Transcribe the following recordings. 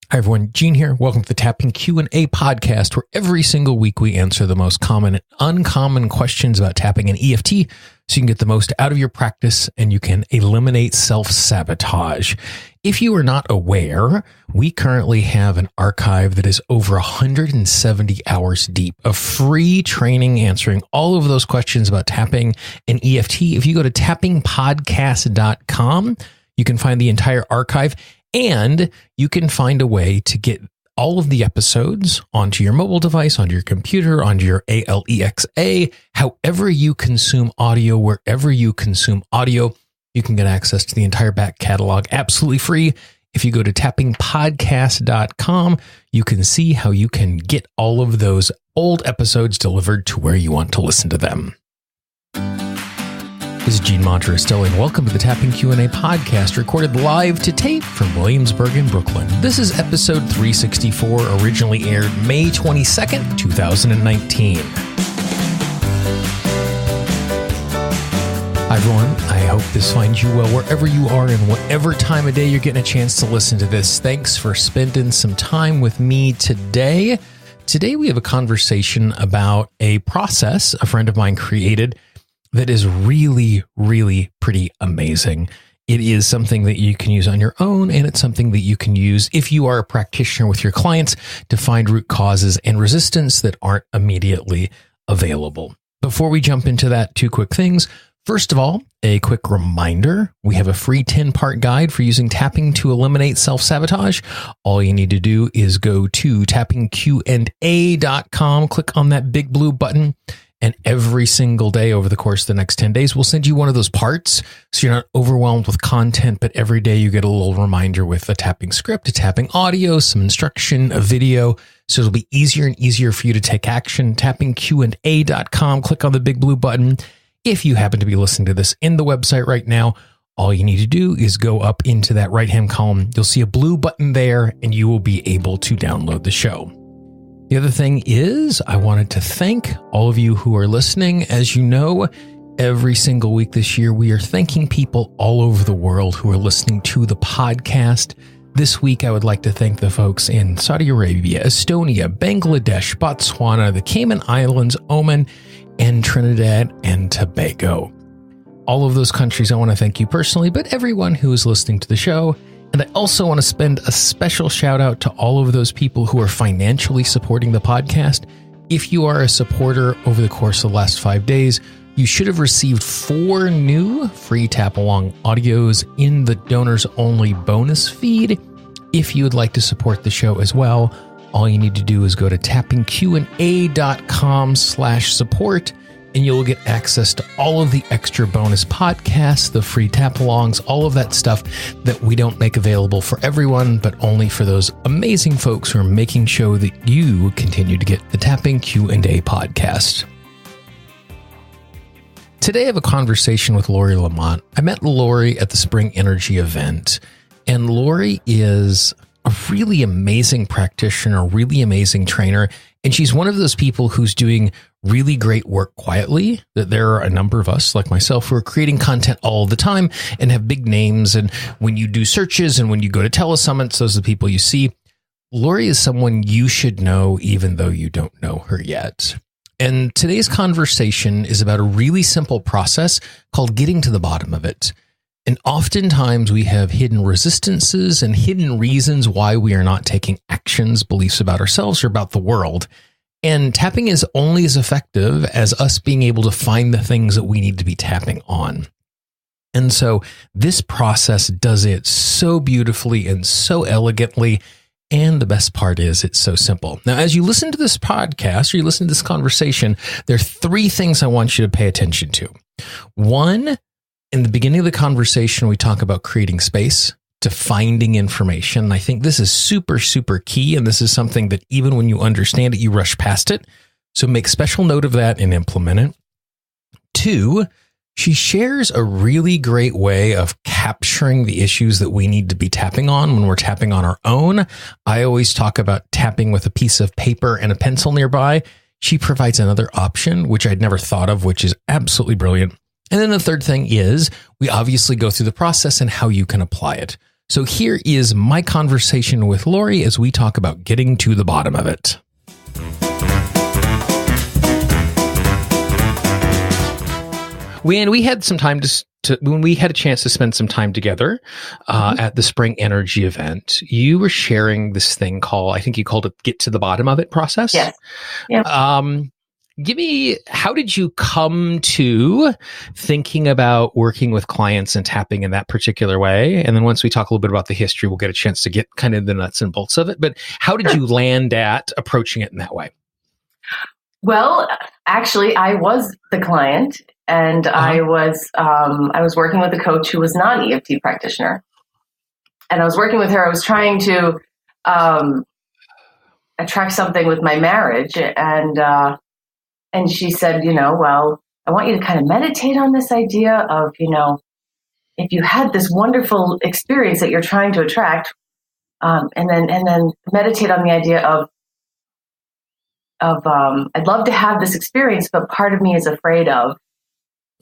Hi everyone, Gene here. Welcome to the Tapping Q&A podcast, where every single week we answer the most common and uncommon questions about tapping and EFT so you can get the most out of your practice and you can eliminate self-sabotage. If you are not aware, we currently have an archive that is over 170 hours deep of free training answering all of those questions about tapping and EFT. If you go to tappingpodcast.com, you can find the entire archive. And you can find a way to get all of the episodes onto your mobile device, onto your computer, onto your Alexa, however you consume audio, wherever you consume audio, you can get access to the entire back catalog absolutely free. If you go to tappingpodcast.com, you can see how you can get all of those old episodes delivered to where you want to listen to them. This is Gene Monterostelli, and welcome to the Tapping Q&A podcast, recorded live to tape from Williamsburg in Brooklyn. This is episode 364, originally aired May 22nd, 2019. Hi everyone, I hope this finds you well wherever you are and whatever time of day you're getting a chance to listen to this. Thanks for spending some time with me today. Today we have a conversation about a process a friend of mine created that is really, really pretty amazing. It is something that you can use on your own, and it's something that you can use if you are a practitioner with your clients to find root causes and resistance that aren't immediately available. Before we jump into that, two quick things. First of all, a quick reminder, we have a free 10-part guide for using tapping to eliminate self-sabotage. All you need to do is go to tappingqa.com, click on that big blue button, and every single day over the course of the next 10 days, we'll send you one of those parts so you're not overwhelmed with content, but every day you get a little reminder with a tapping script, a tapping audio, some instruction, a video. So it'll be easier and easier for you to take action. Tappingqa.com, click on the big blue button. If you happen to be listening to this in the website right now, all you need to do is go up into that right-hand column. You'll see a blue button there, and you will be able to download the show. The other thing is, I wanted to thank all of you who are listening. As you know, every single week this year, we are thanking people all over the world who are listening to the podcast. This week, I would like to thank the folks in Saudi Arabia, Estonia, Bangladesh, Botswana, the Cayman Islands, Oman, and Trinidad and Tobago. All of those countries, I want to thank you personally, but everyone who is listening to the show. And I also want to spend a special shout out to all of those people who are financially supporting the podcast. If you are a supporter over the course of the last 5 days, you should have received 4 new free tap along audios in the donors only bonus feed. If you would like to support the show as well, all you need to do is go to tappingqa.com/support. And you'll get access to all of the extra bonus podcasts, the free tap-alongs, all of that stuff that we don't make available for everyone, but only for those amazing folks who are making sure that you continue to get the Tapping Q&A podcast. Today I have a conversation with Lori Lamont. I met Lori at the Spring Energy event, and Lori is a really amazing practitioner, really amazing trainer, and she's one of those people who's doing really great work quietly. That there are a number of us like myself who are creating content all the time and have big names. And when you do searches and when you go to telesummits, those are the people you see. Lori is someone you should know, even though you don't know her yet. And today's conversation is about a really simple process called getting to the bottom of it. And oftentimes we have hidden resistances and hidden reasons why we are not taking actions, beliefs about ourselves or about the world. And tapping is only as effective as us being able to find the things that we need to be tapping on. And so this process does it so beautifully and so elegantly. And the best part is it's so simple. Now, as you listen to this podcast or you listen to this conversation, there are 3 things I want you to pay attention to. 1, in the beginning of the conversation, we talk about creating space to finding information. I think this is super, super key. And this is something that even when you understand it, you rush past it. So make special note of that and implement it. 2, she shares a really great way of capturing the issues that we need to be tapping on when we're tapping on our own. I always talk about tapping with a piece of paper and a pencil nearby. She provides another option, which I'd never thought of, which is absolutely brilliant. And then the third thing is we obviously go through the process and how you can apply it. So here is my conversation with Lori as we talk about getting to the bottom of it. When we had some time when we had a chance to spend some time together at the Spring Energy event, you were sharing this thing called, I think you called it "Get to the Bottom of It" process. Yes. Yeah. How did you come to thinking about working with clients and tapping in that particular way? And then once we talk a little bit about the history, we'll get a chance to get kind of the nuts and bolts of it. But how did you land at approaching it in that way? Well, actually, I was the client, and I was working with a coach who was not an EFT practitioner, and I was working with her. I was trying to attract something with my marriage, and she said, well, I want you to kind of meditate on this idea of, if you had this wonderful experience that you're trying to attract, and then meditate on the idea of I'd love to have this experience, but part of me is afraid of,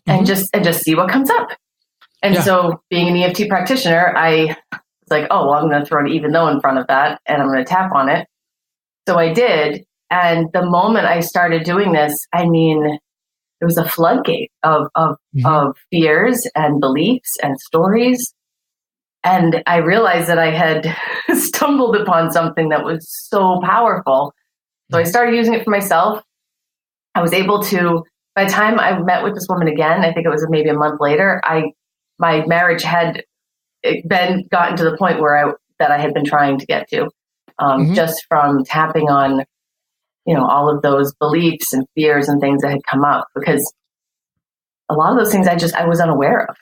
and just see what comes up. And so being an EFT practitioner, I was like, oh, well, I'm going to throw an even though in front of that, and I'm going to tap on it. So I did. And the moment I started doing this, I mean, there was a floodgate of fears and beliefs and stories. And I realized that I had stumbled upon something that was so powerful. So I started using it for myself. I was able to, by the time I met with this woman again, I think it was maybe a month later, my marriage had gotten to the point where I had been trying to get to, just from tapping on, all of those beliefs and fears and things that had come up, because a lot of those things I was unaware of.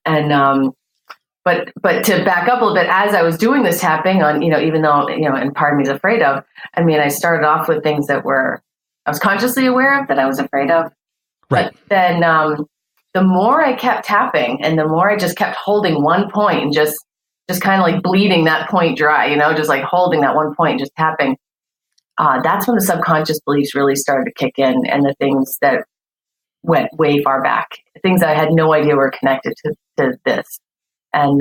And, but to back up a little bit, as I was doing this tapping on, even though, and part of me is afraid of, I mean, I started off with things that I was consciously aware of that I was afraid of. Right. But then, the more I kept tapping and the more I just kept holding one point and just kind of like bleeding that point dry, just like holding that one point and just tapping. That's when the subconscious beliefs really started to kick in, and the things that went way far back, things that I had no idea were connected to this. And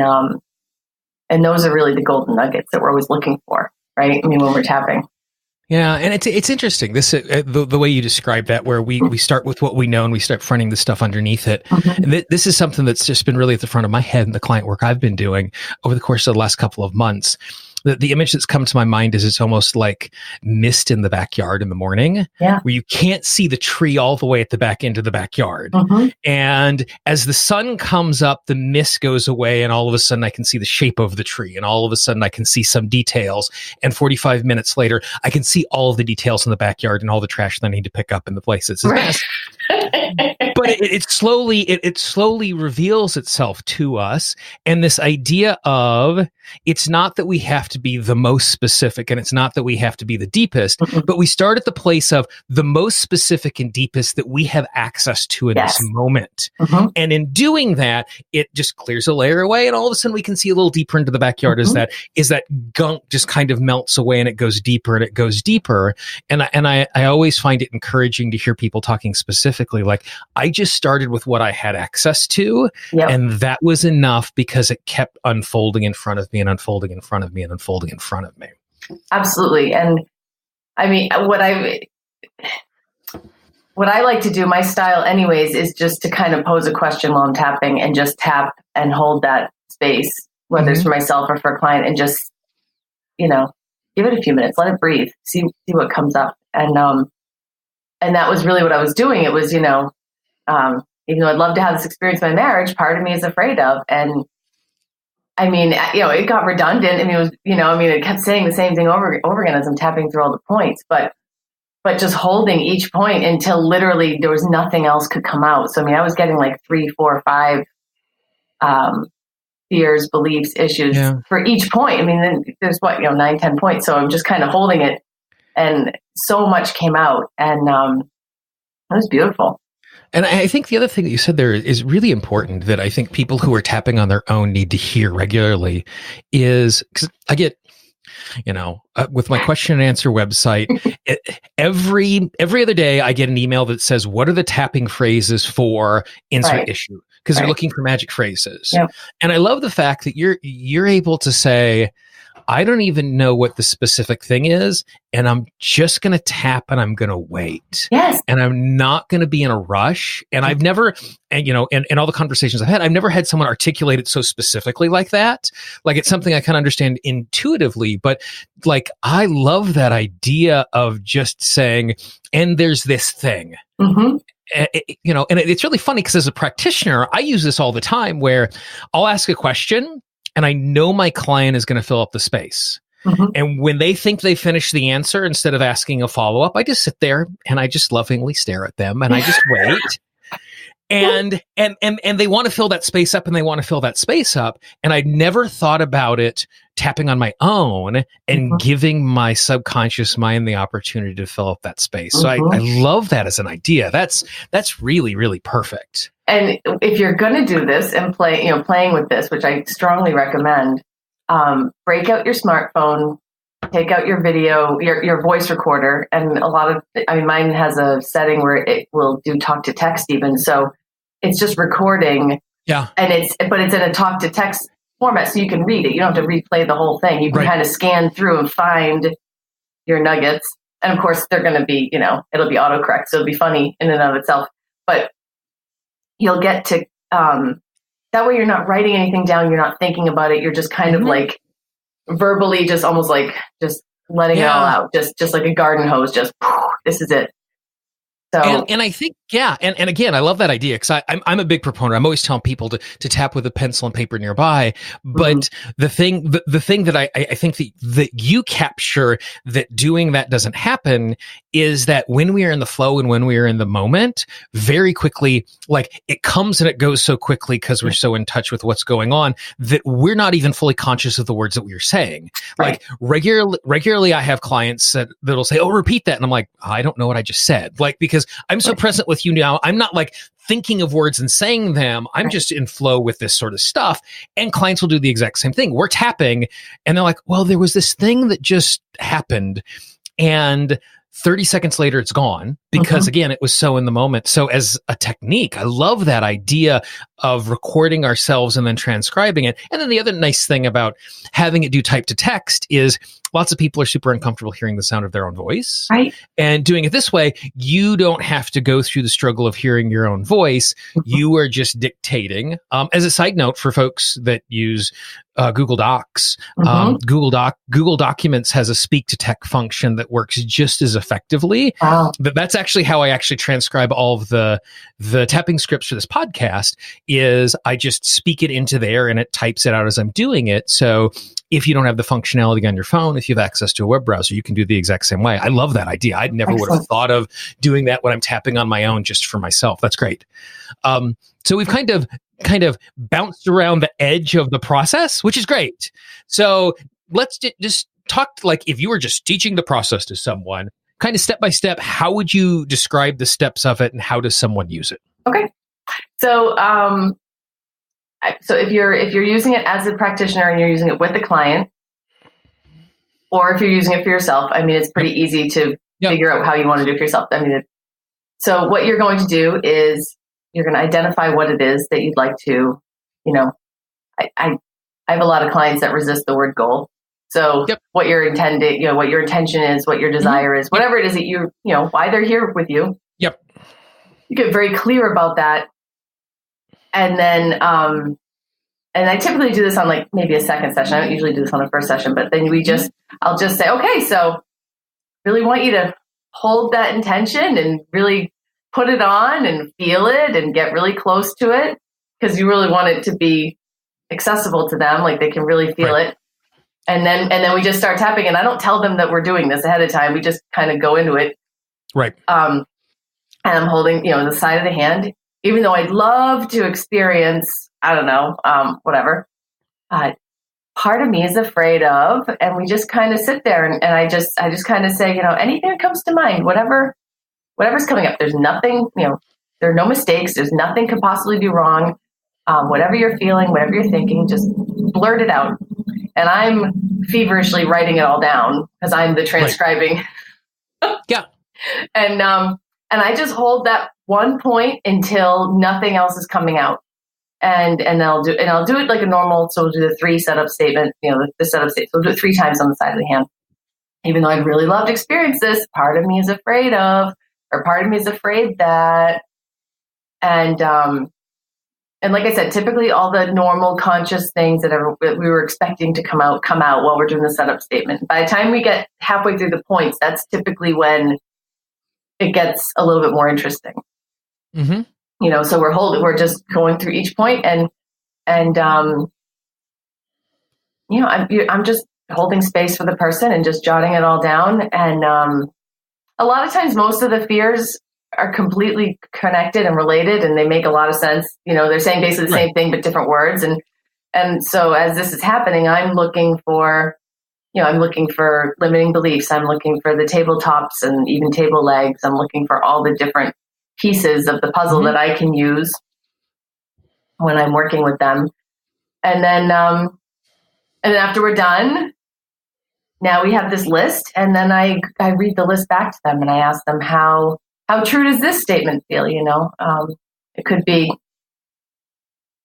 those are really the golden nuggets that we're always looking for, right? I mean, when we're tapping. Yeah, and it's interesting, this the way you describe that, where we start with what we know and we start fronting the stuff underneath it. And this is something that's just been really at the front of my head in the client work I've been doing over the course of the last couple of months. The image that's come to my mind is it's almost like mist in the backyard in the morning, where you can't see the tree all the way at the back end of the backyard. And as the sun comes up, the mist goes away, and all of a sudden I can see the shape of the tree, and all of a sudden I can see some details. And 45 minutes later, I can see all of the details in the backyard and all the trash that I need to pick up in the places. But it slowly reveals itself to us, and this idea of, it's not that we have to be the most specific, and it's not that we have to be the deepest, but we start at the place of the most specific and deepest that we have access to in this moment. And in doing that, it just clears a layer away, and all of a sudden we can see a little deeper into the backyard as that gunk just kind of melts away, and it goes deeper and it goes deeper. And I always find it encouraging to hear people talking specifically, like, I just started with what I had access to, and that was enough, because it kept unfolding in front of me and unfolding in front of me and unfolding in front of me. Absolutely. And I mean, what I like to do, my style anyways, is just to kind of pose a question while I'm tapping, and just tap and hold that space, whether it's for myself or for a client, and just, give it a few minutes, let it breathe, see what comes up. And that was really what I was doing. It was, even though I'd love to have this experience in my marriage, part of me is afraid of. And I mean, it got redundant. I mean, it was, it kept saying the same thing over again as I'm tapping through all the points, but just holding each point until literally there was nothing else could come out. So, I mean, I was getting like 3, 4, 5 fears, beliefs, issues for each point. I mean, then there's 9, 10 points. So I'm just kind of holding it, and so much came out, and it was beautiful. And I think the other thing that you said there is really important, that I think people who are tapping on their own need to hear regularly, is, because I get, with my question and answer website, every other day I get an email that says, what are the tapping phrases for insert issue? because they're looking for magic phrases. Yep. And I love the fact that you're able to say, I don't even know what the specific thing is, and I'm just going to tap and I'm going to wait. Yes. And I'm not going to be in a rush. And I've never, and in all the conversations I've never had someone articulate it so specifically like that. Like, it's something I can understand intuitively, but like, I love that idea of just saying, and there's this thing. Mm-hmm. And it's really funny because as a practitioner, I use this all the time where I'll ask a question and I know my client is going to fill up the space. Mm-hmm. And when they think they finished the answer, instead of asking a follow-up, I just sit there and I just lovingly stare at them and I just wait. And they want to fill that space up and they want to fill that space up. And I never thought about it tapping on my own and giving my subconscious mind the opportunity to fill up that space. So I love that as an idea. That's really, really perfect. And if you're going to do this and playing with this, which I strongly recommend, break out your smartphone, take out your video, your voice recorder. And mine has a setting where it will do talk to text even. So it's just recording. Yeah. But it's in a talk to text format. So you can read it. You don't have to replay the whole thing. You can kind of scan through and find your nuggets. And of course they're going to be, it'll be autocorrect. So it'll be funny in and of itself, but you'll get to, that way you're not writing anything down. You're not thinking about it. You're just kind of like verbally, just almost like just letting it all out. Just like a garden hose, just this is it. So, and I think, and again, I love that idea because I'm a big proponent. I'm always telling people to tap with a pencil and paper nearby. But the thing that I think that you capture that doing that doesn't happen is that when we are in the flow and when we are in the moment, very quickly, like it comes and it goes so quickly because we're so in touch with what's going on that we're not even fully conscious of the words that we are saying. Right. Like regularly, I have clients that'll say, "Oh, repeat that," and I'm like, I don't know what I just said. Like, because I'm so present with you now, I'm not like thinking of words and saying them. I'm just in flow with this sort of stuff. And clients will do the exact same thing. We're tapping and they're like, well, there was this thing that just happened. And 30 seconds later, it's gone because again, it was so in the moment. So as a technique, I love that idea of recording ourselves and then transcribing it. And then the other nice thing about having it do type to text is lots of people are super uncomfortable hearing the sound of their own voice. Right. And doing it this way, you don't have to go through the struggle of hearing your own voice. You are just dictating. As a side note for folks that use Google Docs, Google Documents has a speak to text function that works just as effectively. Wow. That's actually how I actually transcribe all of the tapping scripts for this podcast is I just speak it into there and it types it out as I'm doing it. So if you don't have the functionality on your phone, if you have access to a web browser, you can do the exact same way. I love that idea. I never would have thought of doing that when I'm tapping on my own just for myself. That's great. So we've kind of bounced around the edge of the process, which is great. So let's just talk like if you were just teaching the process to someone, kind of step by step, how would you describe the steps of it and how does someone use it? Okay. So, so if you're using it as a practitioner and you're using it with the client, or if you're using it for yourself, I mean, it's pretty easy to figure out how you want to do it for yourself. I mean, so what you're going to do is you're going to identify what it is that you'd like to, I have a lot of clients that resist the word goal. So what your intended, what your intention is, what your desire is, whatever it is that why they're here with you. Yep. You get very clear about that. And then, and I typically do this on like maybe a second session. I don't usually do this on the first session, but then I'll just say, okay, so really want you to hold that intention and really put it on and feel it and get really close to it because you really want it to be accessible to them. Like they can really feel it. And then we just start tapping and I don't tell them that we're doing this ahead of time. We just kind of go into it. Right. And I'm holding, the side of the hand, even though I'd love to experience, I don't know, whatever. Part of me is afraid of, and we just kind of sit there and I just kind of say, anything that comes to mind, whatever's coming up, there's nothing, there are no mistakes. There's nothing could possibly be wrong. Whatever you're feeling, whatever you're thinking, just blurt it out. And I'm feverishly writing it all down because I'm the transcribing. Right. Yeah. And I just hold that one point until nothing else is coming out. and I'll do it like a normal. So we'll do the 3 setup statement, the setup statement. So we'll do it 3 times on the side of the hand. Even though I'd really love to experience this, part of me is afraid of, or part of me is afraid that, and like I said, typically all the normal conscious things that we were expecting to come out while we're doing the setup statement. By the time we get halfway through the points, that's typically when it gets a little bit more interesting. Mm-hmm. So we're just going through each point, and I'm just holding space for the person and just jotting it all down. And a lot of times, most of the fears are completely connected and related, and they make a lot of sense. They're saying basically the same thing, but different words. And so as this is happening, I'm looking for limiting beliefs. I'm looking for the tabletops and even table legs. I'm looking for all the different pieces of the puzzle that I can use when I'm working with them. And then after we're done, now we have this list, and then I read the list back to them, and I ask them how true does this statement feel? It could be,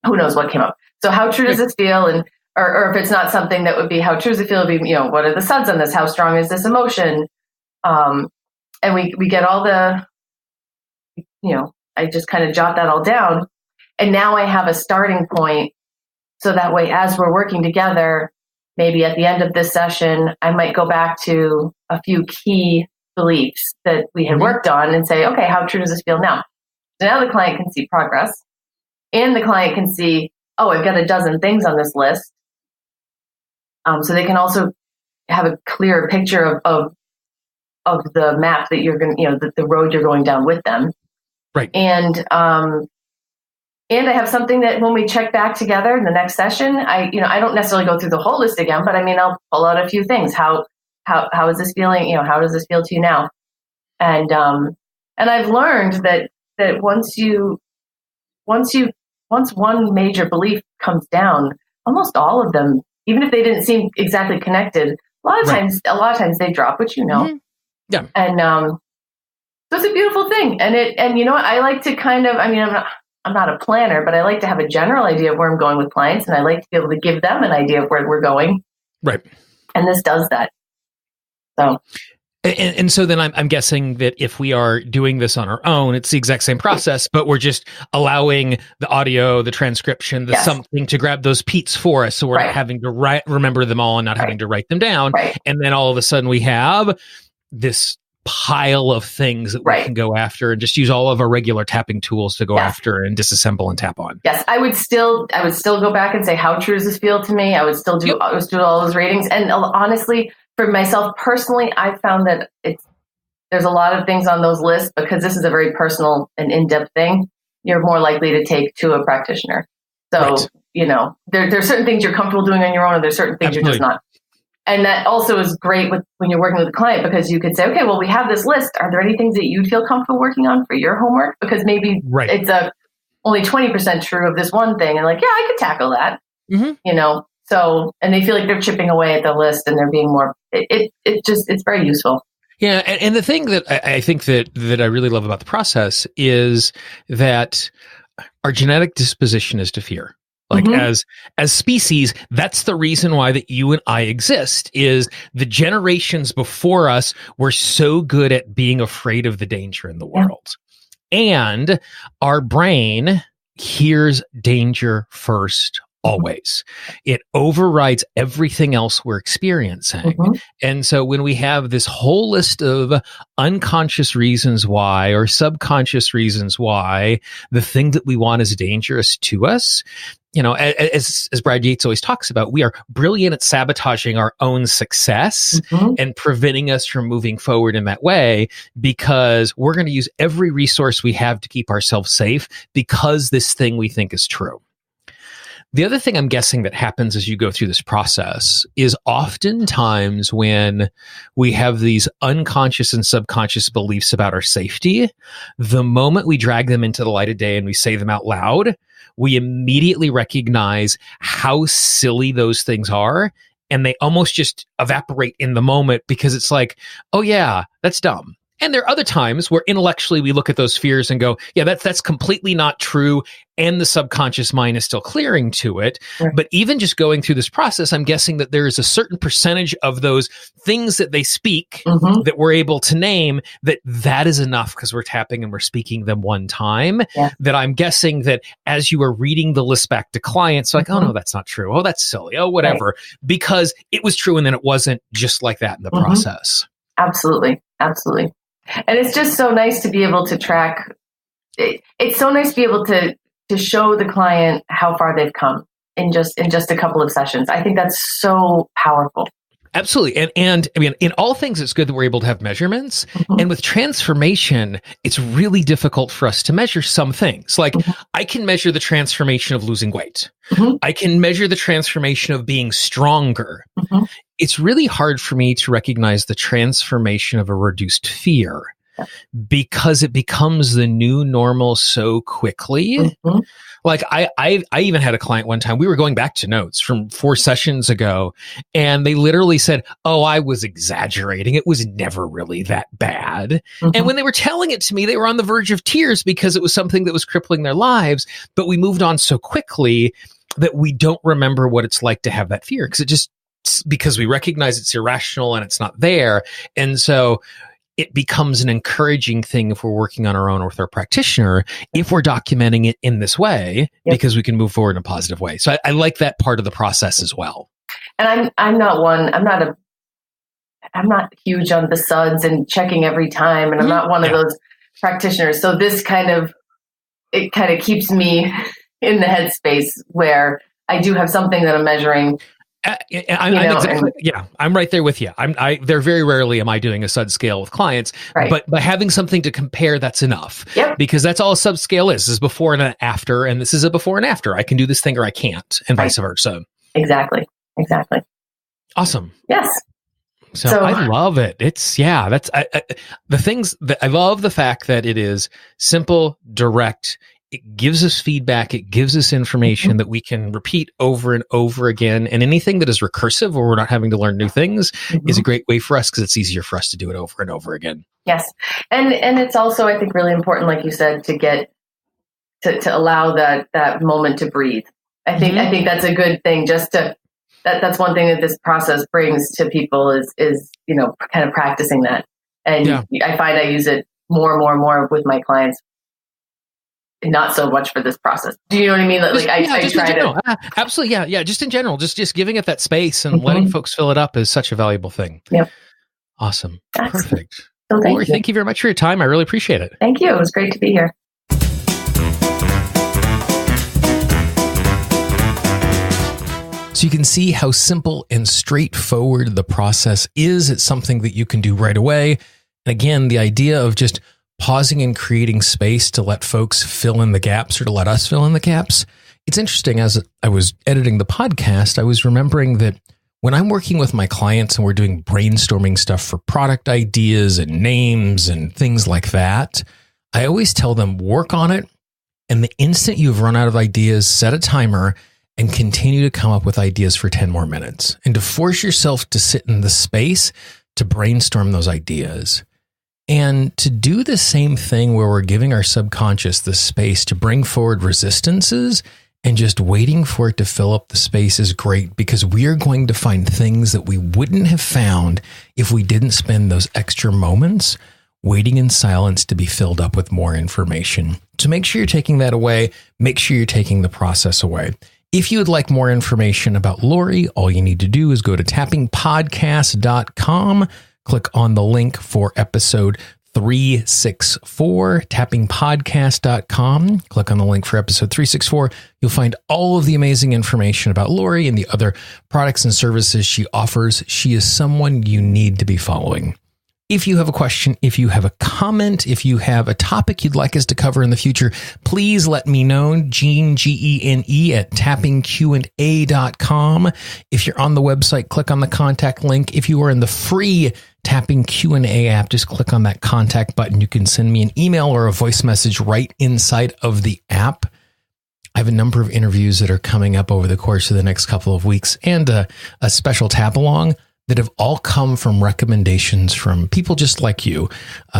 who knows what came up. So how true does this feel? And or if it's not something that would be how true does it feel, it'd be, what are the suds on this? How strong is this emotion? And we get all the, I just kind of jot that all down. And now I have a starting point. So that way, as we're working together, maybe at the end of this session, I might go back to a few key beliefs that we had worked on and say, okay, how true does this feel now? So now the client can see progress, and the client can see, oh, I've got a dozen things on this list. So they can also have a clearer picture of the map that you're going to, the road you're going down with them. Right. And I have something that when we check back together in the next session, I don't necessarily go through the whole list again, but I'll pull out a few things. How is this feeling? How does this feel to you now? And I've learned that once one major belief comes down, almost all of them, even if they didn't seem exactly connected, a lot of times they drop, which Yeah. And so it's a beautiful thing. And I like to kind of, I'm not a planner, but I like to have a general idea of where I'm going with clients, and I like to be able to give them an idea of where we're going. Right. And this does that. So. And so then I'm guessing that if we are doing this on our own, it's the exact same process, but we're just allowing the audio, the transcription, something to grab those peats for us. So we're not having to remember them all and not having to write them down. Right. And then all of a sudden we have this pile of things that we can go after and just use all of our regular tapping tools to go after and disassemble and tap on. Yes, I would still go back and say, how true does this feel to me? I would still do all those ratings. And honestly, for myself personally, I found that there's a lot of things on those lists, because this is a very personal and in-depth thing. You're more likely to take to a practitioner. So, there's certain things you're comfortable doing on your own, and there's certain things you're just not. And that also is great when you're working with a client, because you could say, okay, well, we have this list. Are there any things that you'd feel comfortable working on for your homework? Because maybe it's only 20% true of this one thing. And I could tackle that, So, and they feel like they're chipping away at the list, and they're being more, it's very useful. Yeah. And the thing that I think that I really love about the process is that our genetic disposition is to fear. As species, that's the reason why that you and I exist, is the generations before us were so good at being afraid of the danger in the world. And our brain hears danger first, always. It overrides everything else we're experiencing. And so when we have this whole list of unconscious reasons why, or subconscious reasons why the thing that we want is dangerous to us, as Brad Yates always talks about, we are brilliant at sabotaging our own success and preventing us from moving forward in that way, because we're going to use every resource we have to keep ourselves safe, because this thing we think is true. The other thing I'm guessing that happens as you go through this process is oftentimes when we have these unconscious and subconscious beliefs about our safety, the moment we drag them into the light of day and we say them out loud, we immediately recognize how silly those things are. And they almost just evaporate in the moment, because it's like, oh yeah, that's dumb. And there are other times where intellectually we look at those fears and go, yeah, that's completely not true. And the subconscious mind is still clearing to it. Right. But even just going through this process, I'm guessing that there is a certain percentage of those things that they speak that we're able to name, that is enough because we're tapping and we're speaking them one time. Yeah. That I'm guessing that as you are reading the list back to clients, like, oh no, that's not true. Oh, that's silly. Oh, whatever. Right. Because it was true and then it wasn't, just like that in the process. Absolutely. Absolutely. And it's just so nice to be able to track. It's so nice to be able to show the client how far they've come in just a couple of sessions. I think that's so powerful. Absolutely. And I mean, in all things, it's good that we're able to have measurements. And with transformation, it's really difficult for us to measure some things. Like I can measure the transformation of losing weight. I can measure the transformation of being stronger. It's really hard for me to recognize the transformation of a reduced fear because it becomes the new normal so quickly. Like I even had a client one time, we were going back to notes from 4 sessions ago, and they literally said, oh, I was exaggerating. It was never really that bad. And when they were telling it to me, they were on the verge of tears because it was something that was crippling their lives. But we moved on so quickly that we don't remember what it's like to have that fear because we recognize it's irrational and it's not there. And so it becomes an encouraging thing if we're working on our own or with our practitioner, if we're documenting it in this way, because we can move forward in a positive way. So I like that part of the process as well. And I'm not huge on the SUDs and checking every time. And I'm not one of those practitioners. So this kind of keeps me in the headspace where I do have something that I'm measuring. I'm right there with you. There very rarely am I doing a Subscale with clients, but by having something to compare, that's enough. Because that's all a Subscale is before and an after, and this is a before and after. I can do this thing or I can't, and vice versa. Exactly. Awesome. Yes. So I love it. It's that's the things that I love. The fact that it is simple, direct. It gives us feedback. It gives us information that we can repeat over and over again. And anything that is recursive, where we're not having to learn new things, is a great way for us because it's easier for us to do it over and over again. Yes. And it's also, I think, really important, like you said, to get to allow that moment to breathe. I think that's a good thing. That's one thing that this process brings to people is kind of practicing that. And I find I use it more and more with my clients. Not so much for this process. Do you know what I mean? Like I try to. Absolutely. Yeah. Just in general, just giving it that space and letting folks fill it up is such a valuable thing. Yep. Awesome. Perfect. So Lori, thank you very much for your time. I really appreciate it. Thank you. It was great to be here. So you can see how simple and straightforward the process is. It's something that you can do right away. And again, the idea of just pausing and creating space to let folks fill in the gaps or to let us fill in the gaps. It's interesting, as I was editing the podcast, I was remembering that when I'm working with my clients and we're doing brainstorming stuff for product ideas and names and things like that, I always tell them, work on it. And the instant you've run out of ideas, set a timer and continue to come up with ideas for 10 more minutes and to force yourself to sit in the space to brainstorm those ideas. And to do the same thing where we're giving our subconscious the space to bring forward resistances and just waiting for it to fill up the space is great, because we are going to find things that we wouldn't have found if we didn't spend those extra moments waiting in silence to be filled up with more information. So make sure you're taking that away. Make sure you're taking the process away. If you would like more information about Lori, all you need to do is go to tappingpodcast.com. Click on the link for episode 364, tappingpodcast.com. Click on the link for episode 364. You'll find all of the amazing information about Lori and the other products and services she offers. She is someone you need to be following. If you have a question, if you have a comment, if you have a topic you'd like us to cover in the future, please let me know. Gene, Gene at tappingqa.com. If you're on the website, click on the contact link. If you are in the free Tapping Q&A app, just click on that contact button. You can send me an email or a voice message right inside of the app. I have a number of interviews that are coming up over the course of the next couple of weeks and a special tap along that have all come from recommendations from people just like you.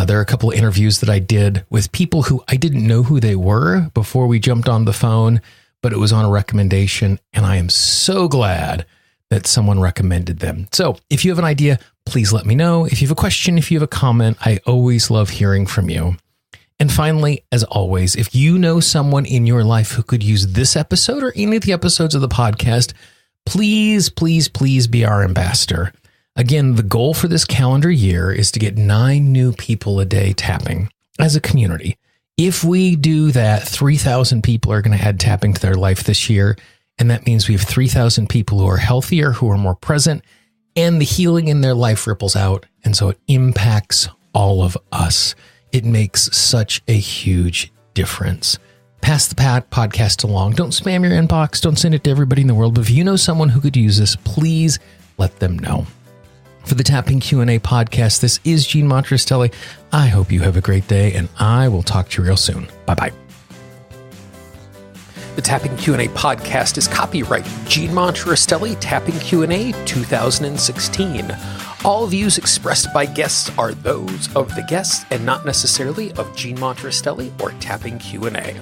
There are a couple of interviews that I did with people who I didn't know who they were before we jumped on the phone, but it was on a recommendation, and I am so glad that someone recommended them. So if you have an idea, please let me know. If you have a question, if you have a comment, I always love hearing from you. And finally, as always, if you know someone in your life who could use this episode or any of the episodes of the podcast, please, please, please be our ambassador. Again, the goal for this calendar year is to get 9 new people a day tapping as a community. If we do that, 3,000 people are going to add tapping to their life this year. And that means we have 3,000 people who are healthier, who are more present, and the healing in their life ripples out. And so it impacts all of us. It makes such a huge difference. Pass the podcast along. Don't spam your inbox. Don't send it to everybody in the world. But if you know someone who could use this, please let them know. For the Tapping Q&A podcast, this is Gene Montrastelli. I hope you have a great day, and I will talk to you real soon. Bye-bye. The Tapping Q&A podcast is copyright Gene Montrastelli Tapping Q&A 2016. All views expressed by guests are those of the guests and not necessarily of Gene Montrastelli or Tapping Q&A.